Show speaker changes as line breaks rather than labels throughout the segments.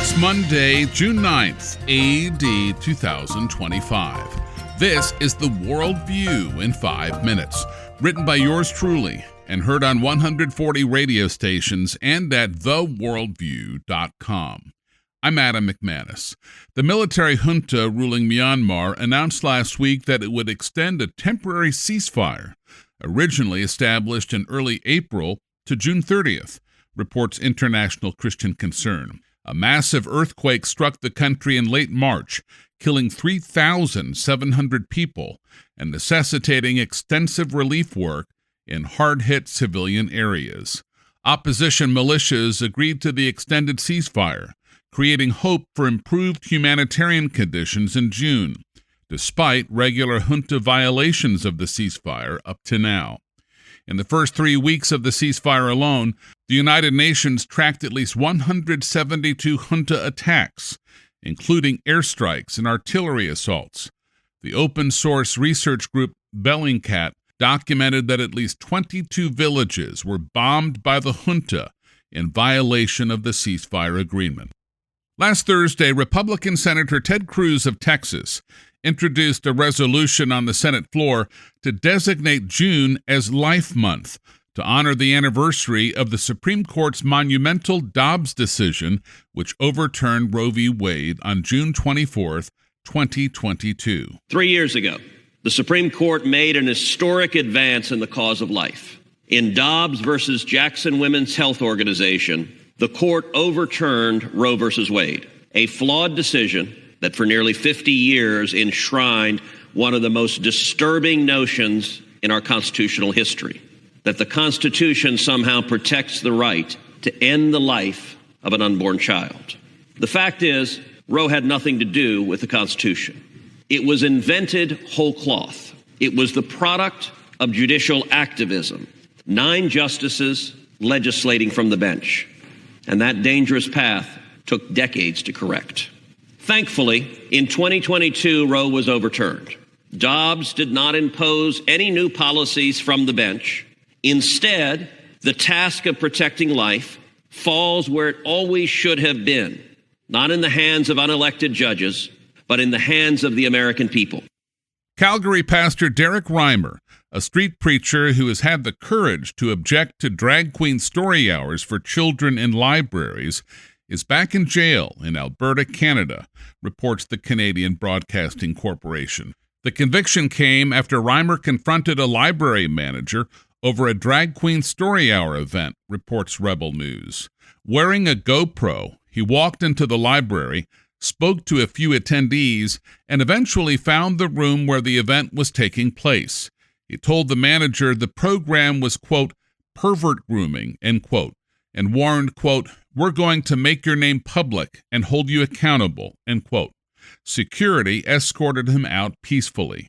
It's Monday, June 9th, AD 2025. This is the Worldview in 5 minutes, written by yours truly and heard on 140 radio stations and at theworldview.com. I'm Adam McManus. The military junta ruling Myanmar announced last week that it would extend a temporary ceasefire, originally established in early April, to June 30th, reports International Christian Concern. A massive earthquake struck the country in late March, killing 3,700 people and necessitating extensive relief work in hard-hit civilian areas. Opposition militias agreed to the extended ceasefire, creating hope for improved humanitarian conditions in June, despite regular junta violations of the ceasefire up to now. In the first 3 weeks of the ceasefire alone, the United Nations tracked at least 172 junta attacks, including airstrikes and artillery assaults. The open-source research group Bellingcat documented that at least 22 villages were bombed by the junta in violation of the ceasefire agreement. Last Thursday, Republican Senator Ted Cruz of Texas introduced a resolution on the Senate floor to designate June as Life Month to honor the anniversary of the Supreme Court's monumental Dobbs decision, which overturned Roe v. Wade on June 24th, 2022.
3 years ago, the Supreme Court made an historic advance in the cause of life. In Dobbs versus Jackson Women's Health Organization, the court overturned Roe versus Wade, a flawed decision that for nearly 50 years enshrined one of the most disturbing notions in our constitutional history, that the Constitution somehow protects the right to end the life of an unborn child. The fact is, Roe had nothing to do with the Constitution. It was invented whole cloth. It was the product of judicial activism, 9 justices legislating from the bench. And that dangerous path took decades to correct. Thankfully, in 2022, Roe was overturned. Dobbs did not impose any new policies from the bench. Instead, the task of protecting life falls where it always should have been, not in the hands of unelected judges, but in the hands of the American people.
Calgary pastor Derek Reimer, a street preacher who has had the courage to object to drag queen story hours for children in libraries, is back in jail in Alberta, Canada, reports the Canadian Broadcasting Corporation. The conviction came after Reimer confronted a library manager over a drag queen story hour event, reports Rebel News. Wearing a GoPro, he walked into the library, spoke to a few attendees, and eventually found the room where the event was taking place. He told the manager the program was, quote, pervert grooming, end quote, and warned, quote, we're going to make your name public and hold you accountable, end quote. Security escorted him out peacefully.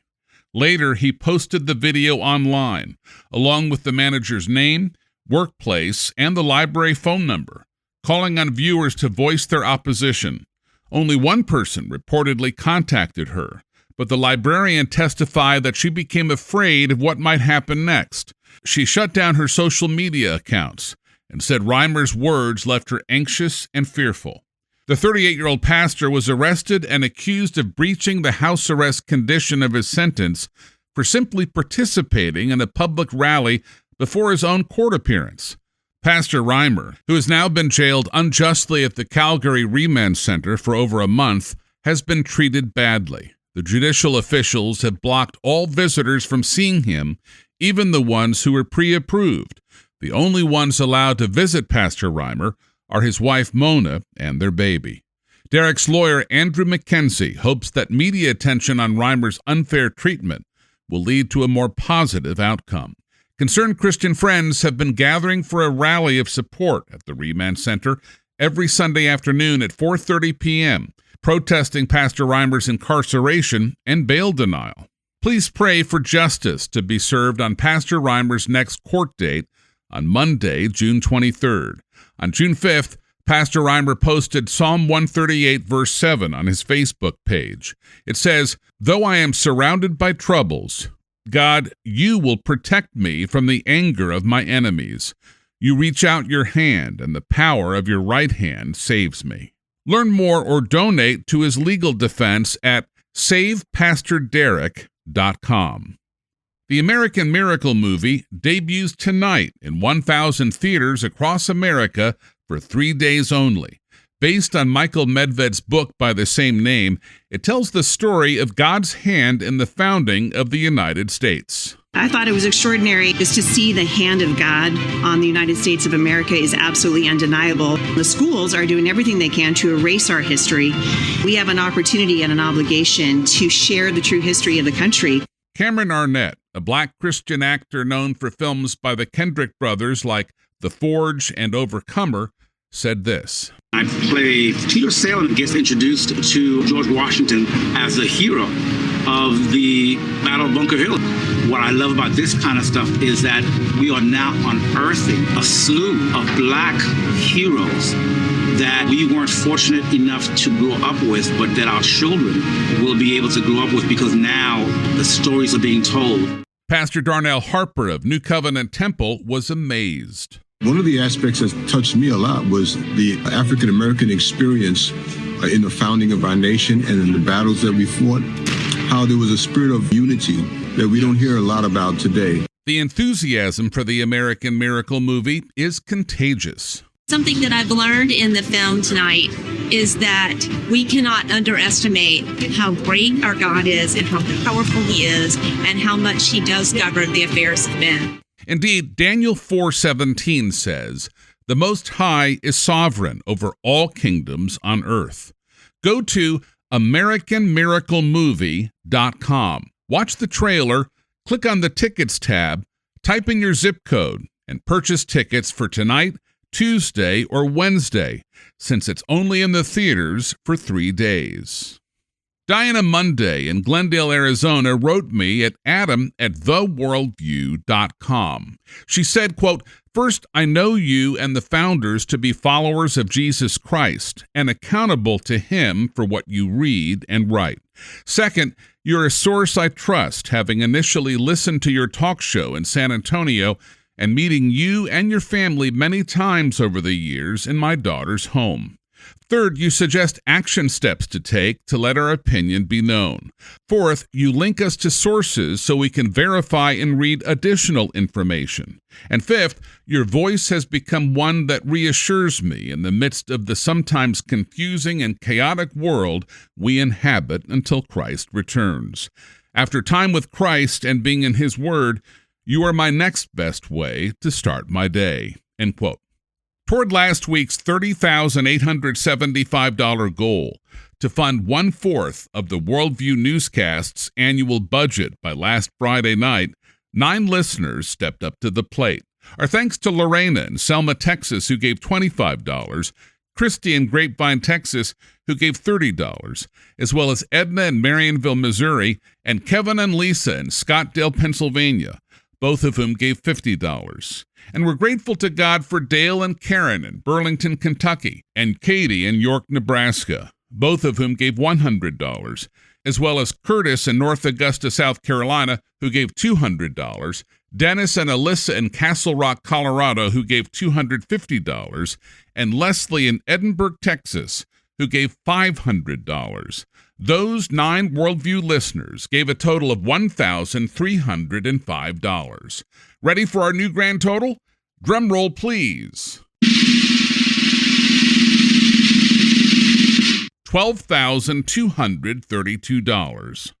Later, he posted the video online, along with the manager's name, workplace, and the library phone number, calling on viewers to voice their opposition. Only one person reportedly contacted her, but the librarian testified that she became afraid of what might happen next. She shut down her social media accounts and said Reimer's words left her anxious and fearful. The 38-year-old pastor was arrested and accused of breaching the house arrest condition of his sentence for simply participating in a public rally before his own court appearance. Pastor Reimer, who has now been jailed unjustly at the Calgary Remand Center for over a month, has been treated badly. The judicial officials have blocked all visitors from seeing him, even the ones who were pre-approved. The only ones allowed to visit Pastor Reimer are his wife Mona and their baby. Derek's lawyer Andrew McKenzie hopes that media attention on Reimer's unfair treatment will lead to a more positive outcome. Concerned Christian friends have been gathering for a rally of support at the Remand Center every Sunday afternoon at 4:30 p.m., protesting Pastor Reimer's incarceration and bail denial. Please pray for justice to be served on Pastor Reimer's next court date on Monday, June 23rd. On June 5th, Pastor Reimer posted Psalm 138, verse 7 on his Facebook page. It says, "Though I am surrounded by troubles, God, you will protect me from the anger of my enemies. You reach out your hand, and the power of your right hand saves me." Learn more or donate to his legal defense at SavePastorDerek.com. The American Miracle movie debuts tonight in 1,000 theaters across America for 3 days only. Based on Michael Medved's book by the same name, it tells the story of God's hand in the founding of the United States.
I thought it was extraordinary just to see the hand of God on the United States of America is absolutely undeniable. The schools are doing everything they can to erase our history. We have an opportunity and an obligation to share the true history of the country.
Cameron Arnett, a black Christian actor known for films by the Kendrick brothers like The Forge and Overcomer, said this.
I play Peter Salem gets introduced to George Washington as a hero of the Battle of Bunker Hill. What I love about this kind of stuff is that we are now unearthing a slew of black heroes that we weren't fortunate enough to grow up with, but that our children will be able to grow up with because now the stories are being told.
Pastor Darnell Harper of New Covenant Temple was amazed.
One of the aspects that touched me a lot was the African-American experience in the founding of our nation and in the battles that we fought, how there was a spirit of unity that we don't hear a lot about today.
The enthusiasm for the American Miracle movie is contagious.
Something that I've learned in the film tonight is that we cannot underestimate how great our God is and how powerful he is and how much he does govern the affairs of men.
Indeed, Daniel 4:17 says, "The Most High is sovereign over all kingdoms on earth." Go to AmericanMiracleMovie.com. Watch the trailer, click on the Tickets tab, type in your zip code, and purchase tickets for tonight, Tuesday, or Wednesday, since it's only in the theaters for 3 days. Diana Monday in Glendale, Arizona, wrote me at adam@theworldview.com. She said, quote, "First, I know you and the founders to be followers of Jesus Christ and accountable to him for what you read and write. Second, you're a source I trust, having initially listened to your talk show in San Antonio and meeting you and your family many times over the years in my daughter's home. Third, you suggest action steps to take to let our opinion be known. Fourth, you link us to sources so we can verify and read additional information. And fifth, your voice has become one that reassures me in the midst of the sometimes confusing and chaotic world we inhabit until Christ returns. After time with Christ and being in his word, you are my next best way to start my day." End quote. Toward last week's $30,875 goal to fund 1/4 of the Worldview Newscast's annual budget by last Friday night, 9 listeners stepped up to the plate. Our thanks to Lorena in Selma, Texas, who gave $25, Christy in Grapevine, Texas, who gave $30, as well as Edna in Marionville, Missouri, and Kevin and Lisa in Scottsdale, Pennsylvania, both of whom gave $50. And we're grateful to God for Dale and Karen in Burlington, Kentucky, and Katie in York, Nebraska, both of whom gave $100, as well as Curtis in North Augusta, South Carolina, who gave $200, Dennis and Alyssa in Castle Rock, Colorado, who gave $250, and Leslie in Edinburgh, Texas, who gave $500. Those 9 Worldview listeners gave a total of $1,305. Ready for our new grand total? Drum roll, please. $12,232.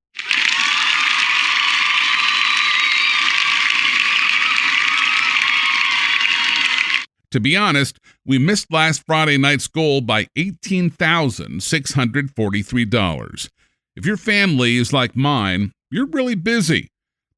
To be honest, we missed last Friday night's goal by $18,643. If your family is like mine, you're really busy.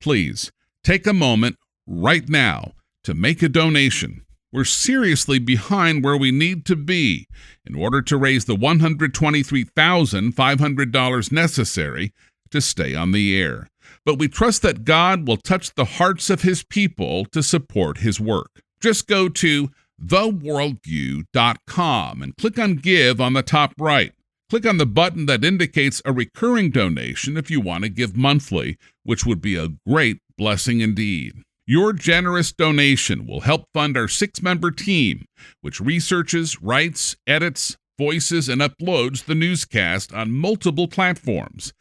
Please take a moment right now to make a donation. We're seriously behind where we need to be in order to raise the $123,500 necessary to stay on the air. But we trust that God will touch the hearts of his people to support his work. Just go to theworldview.com and click on Give on the top right. Click on the button that indicates a recurring donation if you want to give monthly, which would be a great blessing indeed. Your generous donation will help fund our 6-member team, which researches, writes, edits, voices, and uploads the newscast on multiple platforms.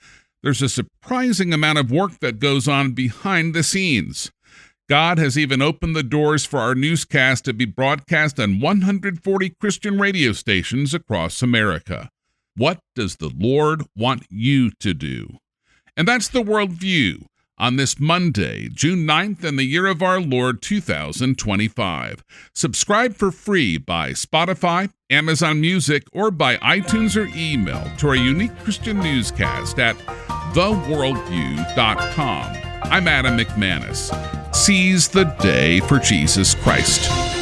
There's a surprising amount of work that goes on behind the scenes. God has even opened the doors for our newscast to be broadcast on 140 Christian radio stations across America. What does the Lord want you to do? And that's the Worldview on this Monday, June 9th, in the year of our Lord 2025. Subscribe for free by Spotify, Amazon Music, or by iTunes or email to our unique Christian newscast at theworldview.com. I'm Adam McManus. Seize the day for Jesus Christ.